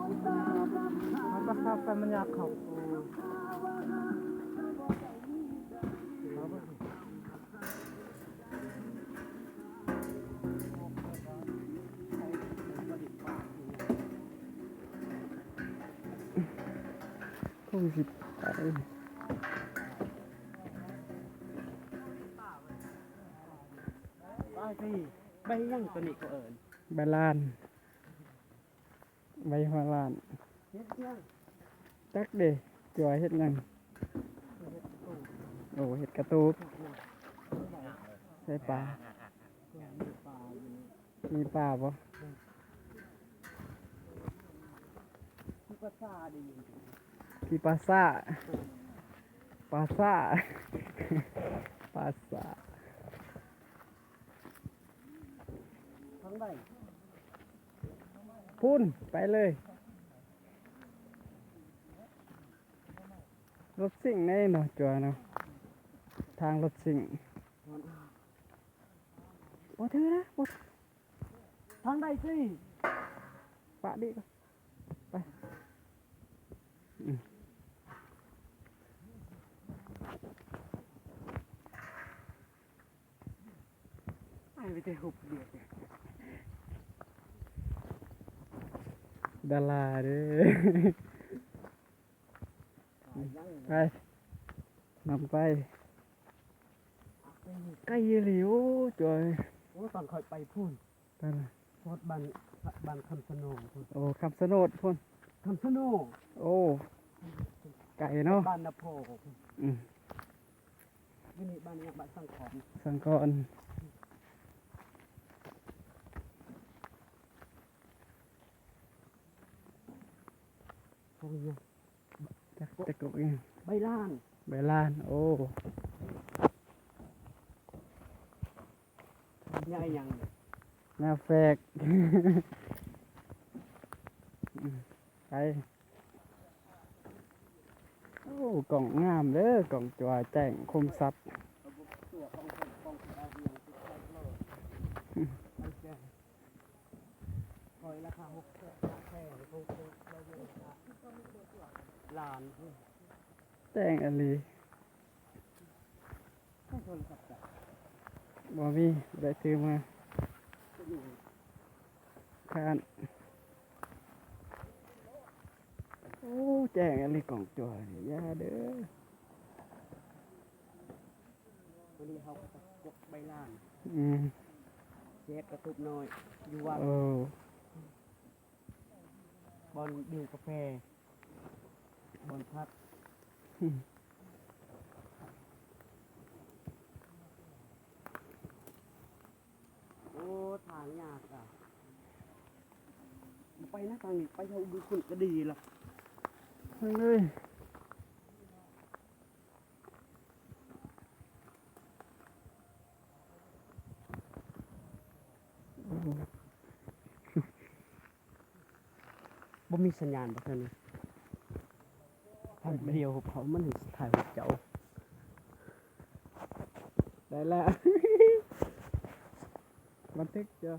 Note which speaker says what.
Speaker 1: มันก็เข้าไปมันอยากเข้า
Speaker 2: คงสิไป
Speaker 1: ไปสิใบยังตัวนี้ก็เอิญ
Speaker 2: ใบลานใบหัวลาน
Speaker 1: เฮ็ดยัง
Speaker 2: จักเด้จอยเฮ็ดหยังโอ้เฮ็ดกระตูบใส่ปลามีปลาบ่
Speaker 1: ที่ก็ซาดี
Speaker 2: พี่ปลาซ่าปลาซ่าปลาซ่า
Speaker 1: ทั้งใบ
Speaker 2: พุ่นไปเลยรถสิ่งแน่เนาะจอยเนาะทางรถสิ่งบ่ถือนะบ่
Speaker 1: ทั้งใบสิ
Speaker 2: ปะดิไปอืม
Speaker 1: ไปแต่หุบเดียว
Speaker 2: ดาราเด้อ ไปนำไปใกล้หลิวจอย
Speaker 1: โอ้ตอนคอยไปพูน
Speaker 2: นั่นน่ะ
Speaker 1: โคตรบันคำสนองพูน
Speaker 2: โอ้คำสนดพุ่น
Speaker 1: คำสนอง
Speaker 2: โอ้ไก่เนาะ
Speaker 1: บ้านนาโพพูน
Speaker 2: อืม
Speaker 1: นี่บ้านนี้บ้านสังขอม
Speaker 2: สังกอน
Speaker 1: พวกนี้
Speaker 2: จักตะกุกอีก
Speaker 1: ใบล้าน
Speaker 2: ใบลานโอ้
Speaker 1: ใหญ่ยัง
Speaker 2: หน้าแฟก อืมไปโอ้กล่องงามเด้อกล่องจอยแจ้งคมสัตว์
Speaker 1: ตัวของเอาเรียงติดไว้เลยโอเคคอยราคา6แค่คงได้เยอะล้านพูน
Speaker 2: แจ้งอลี
Speaker 1: ให้โทรศัพท์จับ
Speaker 2: บ่มีได้ซื้อมา
Speaker 1: จะอยู่
Speaker 2: คานโอ้แจ้งอลีกล่องจอยอยาเด้อ
Speaker 1: วันนี้เขาก็จะกดใบล้าน
Speaker 2: อืม
Speaker 1: เช็ดกระตุกน้อยอยู่วัด
Speaker 2: โอ้
Speaker 1: บอลดื่มกาแฟบอลพัดโอ้ทางยากอ่ะไปนะทางนี้ไปเขาดูคุณก็ดีละ
Speaker 2: เฮ้ยเลยโอ้
Speaker 1: บ่มีสัญญาณบ่เท่านี้ทางเดียวเขามันถึงถ่ายเจ้า
Speaker 2: ได้แล้ว บันทึกเจอ